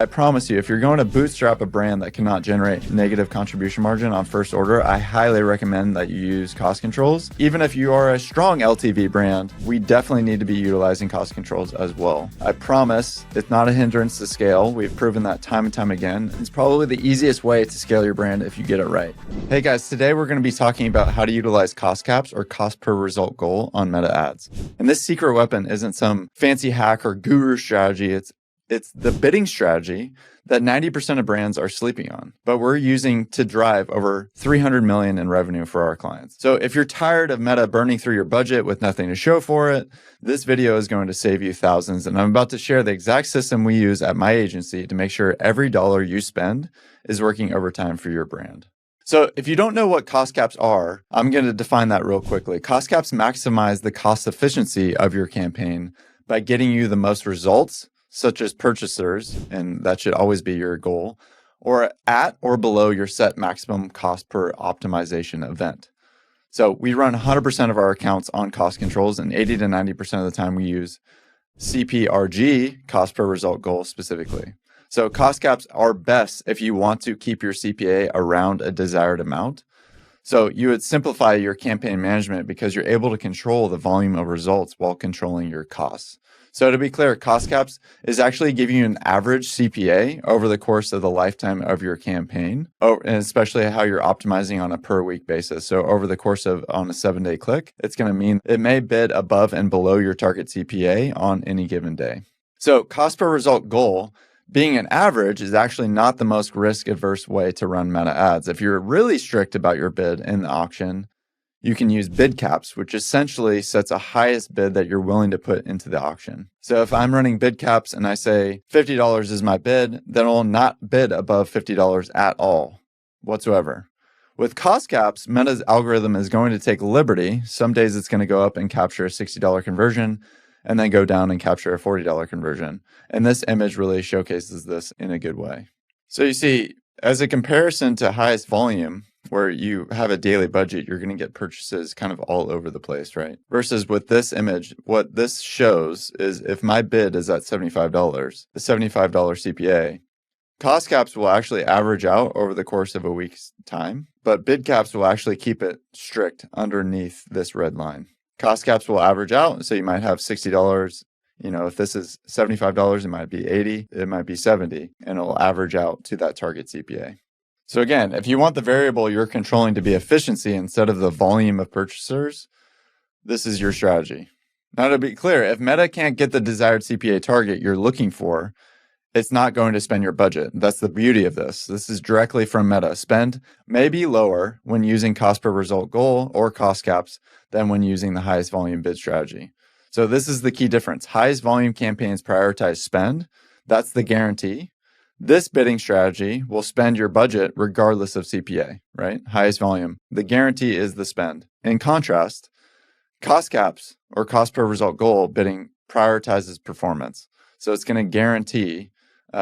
I promise you, if you're going to bootstrap a brand that cannot generate negative contribution margin on first order, I highly recommend that you use cost controls. Even if you are a strong LTV brand, we definitely need to be utilizing cost controls as well. I promise it's not a hindrance to scale. We've proven that time and time again. It's probably the easiest way to scale your brand if you get it right. Hey guys, today we're going to be talking about how to utilize cost caps or cost per result goal on meta ads. And this secret weapon isn't some fancy hack or guru strategy. It's the bidding strategy that 90% of brands are sleeping on, but we're using to drive over 300 million in revenue for our clients. So if you're tired of Meta burning through your budget with nothing to show for it, this video is going to save you thousands. And I'm about to share the exact system we use at my agency to make sure every dollar you spend is working overtime for your brand. So if you don't know what cost caps are, I'm going to define that real quickly. Cost caps maximize the cost efficiency of your campaign by getting you the most results, such as purchasers, and that should always be your goal, or at or below your set maximum cost per optimization event. So we run 100% of our accounts on cost controls, and 80 to 90% of the time we use CPRG, cost per result goal specifically. So cost caps are best if you want to keep your CPA around a desired amount. So you would simplify your campaign management because you're able to control the volume of results while controlling your costs. So to be clear, cost caps is actually giving you an average CPA over the course of the lifetime of your campaign, and especially how you're optimizing on a per week basis. So over the course of on a 7-day click, it's going to mean it may bid above and below your target CPA on any given day. So cost per result goal being an average is actually not the most risk-averse way to run meta ads. If you're really strict about your bid in the auction, you can use bid caps, which essentially sets a highest bid that you're willing to put into the auction. So if I'm running bid caps and I say $50 is my bid, then I'll not bid above $50 at all whatsoever. With cost caps, Meta's algorithm is going to take liberty. Some days it's going to go up and capture a $60 conversion and then go down and capture a $40 conversion. And this image really showcases this in a good way. So you see, as a comparison to highest volume, where you have a daily budget, you're going to get purchases kind of all over the place, right? Versus with this image, what this shows is if my bid is at $75, the $75 CPA, cost caps will actually average out over the course of a week's time, but bid caps will actually keep it strict underneath this red line. Cost caps will average out, so you might have $60. If this is $75, it might be $80, it might be $70, and it'll average out to that target CPA. So again, if you want the variable you're controlling to be efficiency instead of the volume of purchasers, this is your strategy. Now to be clear, if Meta can't get the desired CPA target you're looking for, it's not going to spend your budget. That's the beauty of this. This is directly from Meta. Spend may be lower when using cost per result goal or cost caps than when using the highest volume bid strategy. So this is the key difference. Highest volume campaigns prioritize spend. That's the guarantee. This bidding strategy will spend your budget regardless of CPA, right? Highest volume. The guarantee is the spend. In contrast, cost caps or cost per result goal bidding prioritizes performance. So it's going to guarantee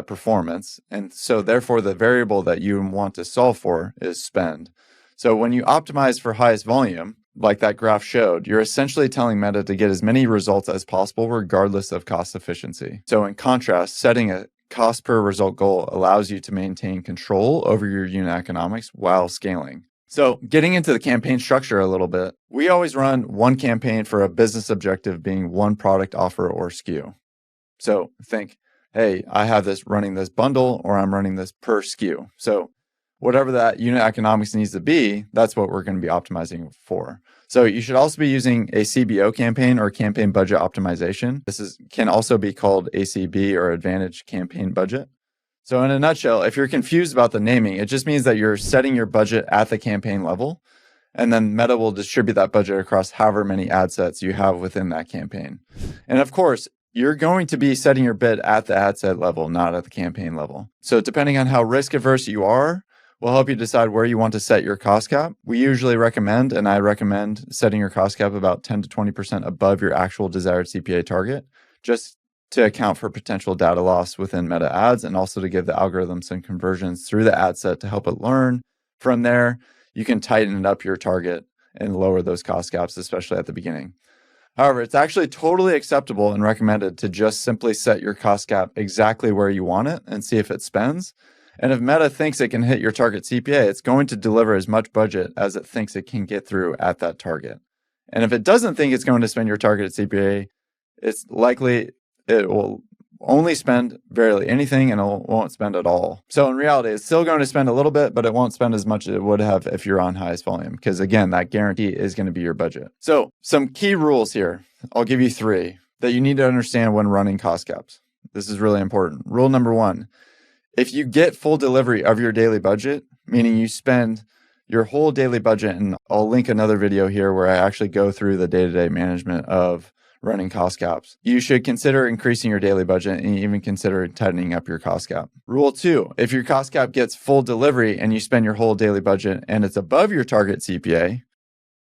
performance. And so therefore the variable that you want to solve for is spend. So when you optimize for highest volume, like that graph showed, you're essentially telling Meta to get as many results as possible regardless of cost efficiency. So in contrast, setting a cost per result goal allows you to maintain control over your unit economics while scaling. So getting into the campaign structure a little bit, we always run one campaign for a business objective being one product offer or SKU. So think, hey, I have this running this bundle or I'm running this per SKU. So whatever that unit economics needs to be, that's what we're going to be optimizing for. So you should also be using a CBO campaign or campaign budget optimization. This can also be called ACB or Advantage Campaign Budget. So in a nutshell, if you're confused about the naming, it just means that you're setting your budget at the campaign level, and then Meta will distribute that budget across however many ad sets you have within that campaign. And of course, you're going to be setting your bid at the ad set level, not at the campaign level. So depending on how risk averse you are, will help you decide where you want to set your cost cap. We usually recommend, and I recommend, setting your cost cap about 10 to 20% above your actual desired CPA target, just to account for potential data loss within meta ads and also to give the algorithm some conversions through the ad set to help it learn. From there, you can tighten up your target and lower those cost caps, especially at the beginning. However, it's actually totally acceptable and recommended to just simply set your cost cap exactly where you want it and see if it spends. And if Meta thinks it can hit your target CPA, it's going to deliver as much budget as it thinks it can get through at that target. And if it doesn't think it's going to spend your targeted CPA, it's likely it will only spend barely anything and it won't spend at all. So in reality, it's still going to spend a little bit, but it won't spend as much as it would have if you're on highest volume. Because again, that guarantee is going to be your budget. So some key rules here. I'll give you 3 that you need to understand when running cost caps. This is really important. Rule number 1, if you get full delivery of your daily budget, meaning you spend your whole daily budget, and I'll link another video here where I actually go through the day-to-day management of running cost caps, you should consider increasing your daily budget and even consider tightening up your cost cap. Rule 2, if your cost cap gets full delivery and you spend your whole daily budget and it's above your target CPA,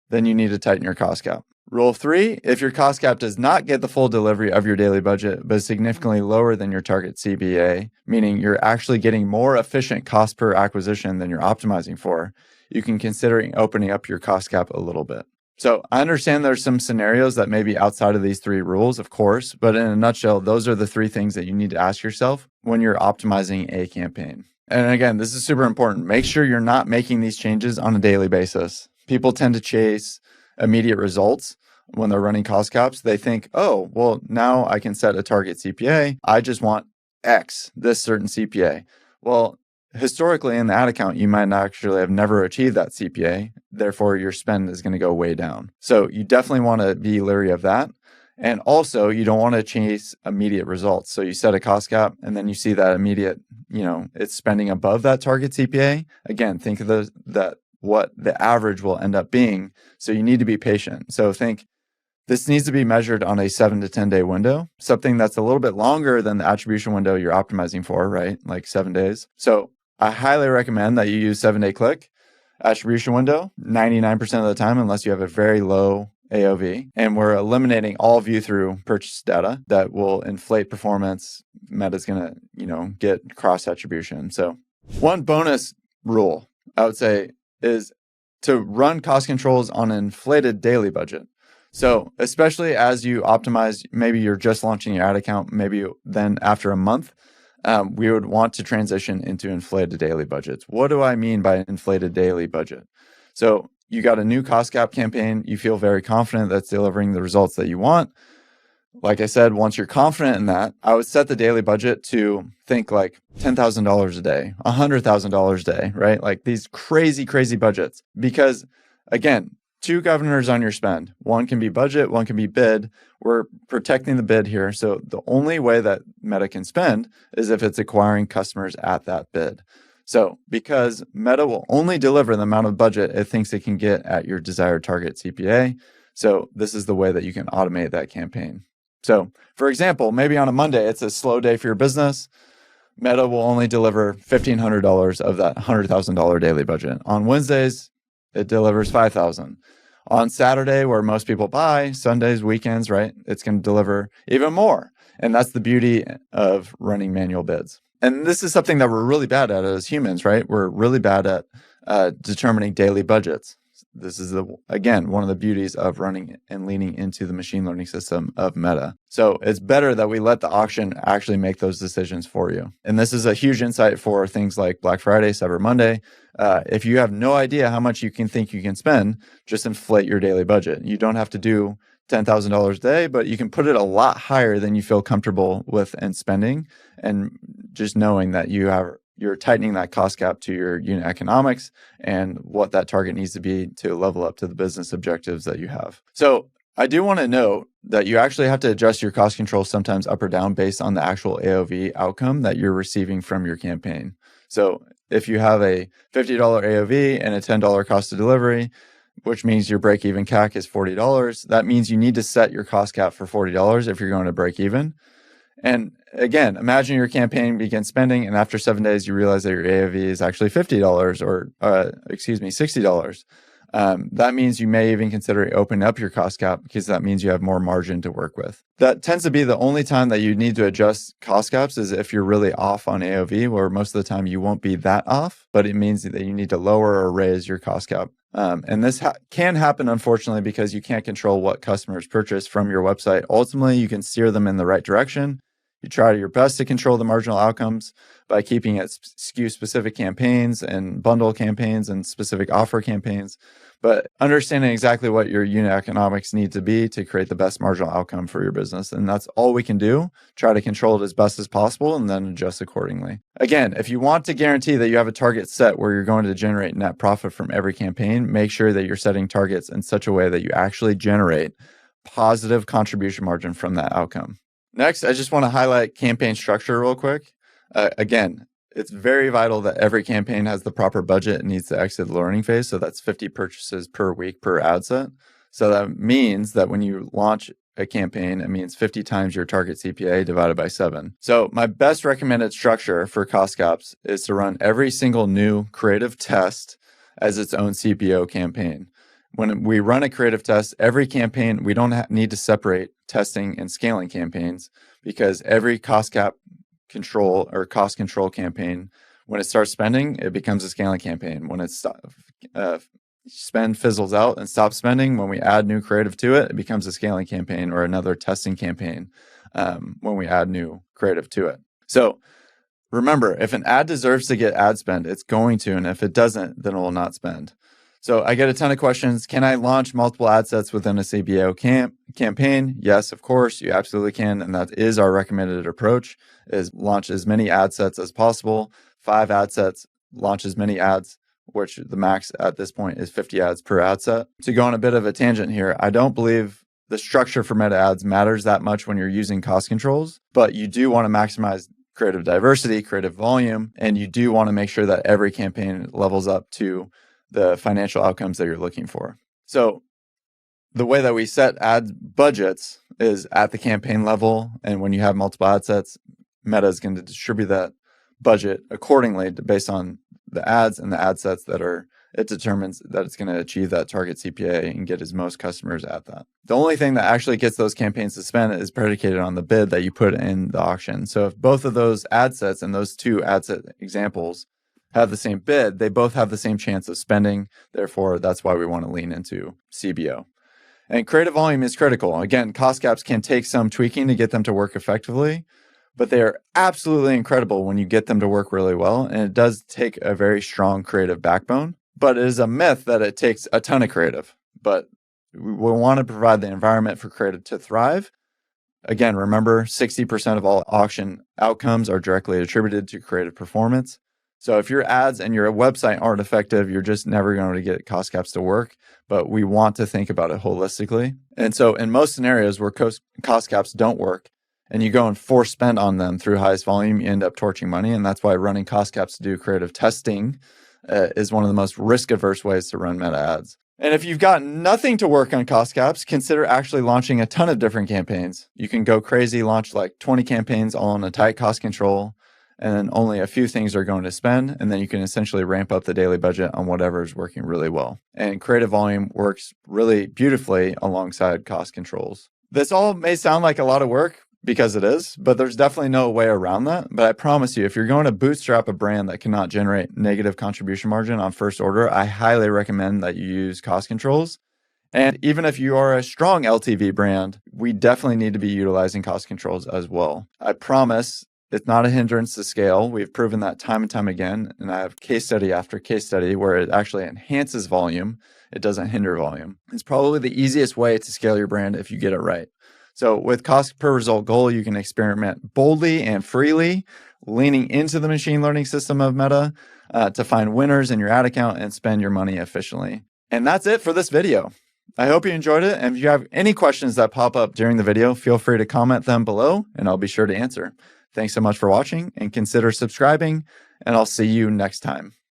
then you need to tighten your cost cap. Rule 3, if your cost cap does not get the full delivery of your daily budget, but is significantly lower than your target CPA, meaning you're actually getting more efficient cost per acquisition than you're optimizing for, you can consider opening up your cost cap a little bit. So I understand there's some scenarios that may be outside of these 3 rules, of course, but in a nutshell, those are the 3 things that you need to ask yourself when you're optimizing a campaign. And again, this is super important. Make sure you're not making these changes on a daily basis. People tend to chase immediate results when they're running cost caps. They think, oh, well, now I can set a target CPA. I just want X, this certain CPA. Well, historically in the ad account, you might actually have never achieved that CPA. Therefore, your spend is going to go way down. So you definitely want to be leery of that. And also, you don't want to chase immediate results. So you set a cost cap and then you see that immediate, it's spending above that target CPA. Again, think of that what the average will end up being. So you need to be patient. So think this needs to be measured on a 7 to 10 day window, something that's a little bit longer than the attribution window you're optimizing for, right? Like 7 days. So I highly recommend that you use 7-day click attribution window 99% of the time, unless you have a very low AOV. And we're eliminating all view through purchase data that will inflate performance. Meta's going to, get cross attribution. So one bonus rule I would say is to run cost controls on an inflated daily budget. So especially as you optimize, maybe you're just launching your ad account, maybe then after a month, we would want to transition into inflated daily budgets. What do I mean by inflated daily budget? So you got a new cost cap campaign. You feel very confident that's delivering the results that you want. Like I said, once you're confident in that, I would set the daily budget to think like $10,000 a day, $100,000 a day, right? Like these crazy, crazy budgets. Because again, 2 governors on your spend. One can be budget, one can be bid. We're protecting the bid here. So the only way that Meta can spend is if it's acquiring customers at that bid. So because Meta will only deliver the amount of budget it thinks it can get at your desired target CPA. So this is the way that you can automate that campaign. So for example, maybe on a Monday, it's a slow day for your business. Meta will only deliver $1,500 of that $100,000 daily budget. On Wednesdays, it delivers $5,000. On Saturday, where most people buy, Sundays, weekends, right? It's going to deliver even more. And that's the beauty of running manual bids. And this is something that we're really bad at as humans, right? We're really bad at determining daily budgets. This is, again, one of the beauties of running and leaning into the machine learning system of Meta. So it's better that we let the auction actually make those decisions for you. And this is a huge insight for things like Black Friday, Cyber Monday. If you have no idea how much you can think you can spend, just inflate your daily budget. You don't have to do $10,000 a day, but you can put it a lot higher than you feel comfortable with and spending. And just knowing that you're tightening that cost gap to your unit economics and what that target needs to be to level up to the business objectives that you have. So I do want to note that you actually have to adjust your cost control sometimes up or down based on the actual AOV outcome that you're receiving from your campaign. So if you have a $50 AOV and a $10 cost of delivery, which means your break-even CAC is $40, that means you need to set your cost cap for $40 if you're going to break even. And again, imagine your campaign begins spending, and after 7 days, you realize that your AOV is actually $50 or, $60. That means you may even consider opening up your cost cap because that means you have more margin to work with. That tends to be the only time that you need to adjust cost caps is if you're really off on AOV, where most of the time you won't be that off, but it means that you need to lower or raise your cost cap. And this can happen, unfortunately, because you can't control what customers purchase from your website. Ultimately, you can steer them in the right direction. You try your best to control the marginal outcomes by keeping it SKU specific campaigns and bundle campaigns and specific offer campaigns, but understanding exactly what your unit economics need to be to create the best marginal outcome for your business. And that's all we can do. Try to control it as best as possible and then adjust accordingly. Again, if you want to guarantee that you have a target set where you're going to generate net profit from every campaign, make sure that you're setting targets in such a way that you actually generate positive contribution margin from that outcome. Next, I just want to highlight campaign structure real quick. Again, it's very vital that every campaign has the proper budget and needs to exit the learning phase. So that's 50 purchases per week per ad set. So that means that when you launch a campaign, it means 50 times your target CPA divided by 7. So my best recommended structure for cost caps is to run every single new creative test as its own CPO campaign. When we run a creative test, every campaign, we don't need to separate testing and scaling campaigns because every cost cap control or cost control campaign, when it starts spending, it becomes a scaling campaign. When it's spend fizzles out and stops spending, when we add new creative to it, it becomes a scaling campaign or another testing campaign when we add new creative to it. So remember, if an ad deserves to get ad spend, it's going to, and if it doesn't, then it will not spend. So I get a ton of questions. Can I launch multiple ad sets within a CPO campaign? Yes, of course, you absolutely can. And that is our recommended approach, is launch as many ad sets as possible. 5 ad sets, launch as many ads, which the max at this point is 50 ads per ad set. To go on a bit of a tangent here, I don't believe the structure for meta ads matters that much when you're using cost controls, but you do want to maximize creative diversity, creative volume, and you do want to make sure that every campaign levels up to the financial outcomes that you're looking for. So the way that we set ad budgets is at the campaign level. And when you have multiple ad sets, Meta is going to distribute that budget accordingly based on the ads and the ad sets that it determines that it's going to achieve that target CPA and get as most customers at that. The only thing that actually gets those campaigns to spend is predicated on the bid that you put in the auction. So if both of those ad sets and those 2 ad set examples have the same bid, they both have the same chance of spending. Therefore, that's why we want to lean into CBO. And creative volume is critical. Again, cost caps can take some tweaking to get them to work effectively, but they are absolutely incredible when you get them to work really well. And it does take a very strong creative backbone, but it is a myth that it takes a ton of creative. But we want to provide the environment for creative to thrive. Again, remember, 60% of all auction outcomes are directly attributed to creative performance. So if your ads and your website aren't effective, you're just never going to get cost caps to work. But we want to think about it holistically. And so in most scenarios where cost caps don't work and you go and force spend on them through highest volume, you end up torching money. And that's why running cost caps to do creative testing is one of the most risk-averse ways to run meta ads. And if you've got nothing to work on cost caps, consider actually launching a ton of different campaigns. You can go crazy, launch like 20 campaigns all on a tight cost control, and then only a few things are going to spend. And then you can essentially ramp up the daily budget on whatever is working really well. And creative volume works really beautifully alongside cost controls. This all may sound like a lot of work because it is, but there's definitely no way around that. But I promise you, if you're going to bootstrap a brand that cannot generate negative contribution margin on first order, I highly recommend that you use cost controls. And even if you are a strong LTV brand, we definitely need to be utilizing cost controls as well. I promise it's not a hindrance to scale. We've proven that time and time again. And I have case study after case study where it actually enhances volume. It doesn't hinder volume. It's probably the easiest way to scale your brand if you get it right. So with cost per result goal, you can experiment boldly and freely, leaning into the machine learning system of Meta to find winners in your ad account and spend your money efficiently. And that's it for this video. I hope you enjoyed it. And if you have any questions that pop up during the video, feel free to comment them below and I'll be sure to answer. Thanks so much for watching and consider subscribing, and I'll see you next time.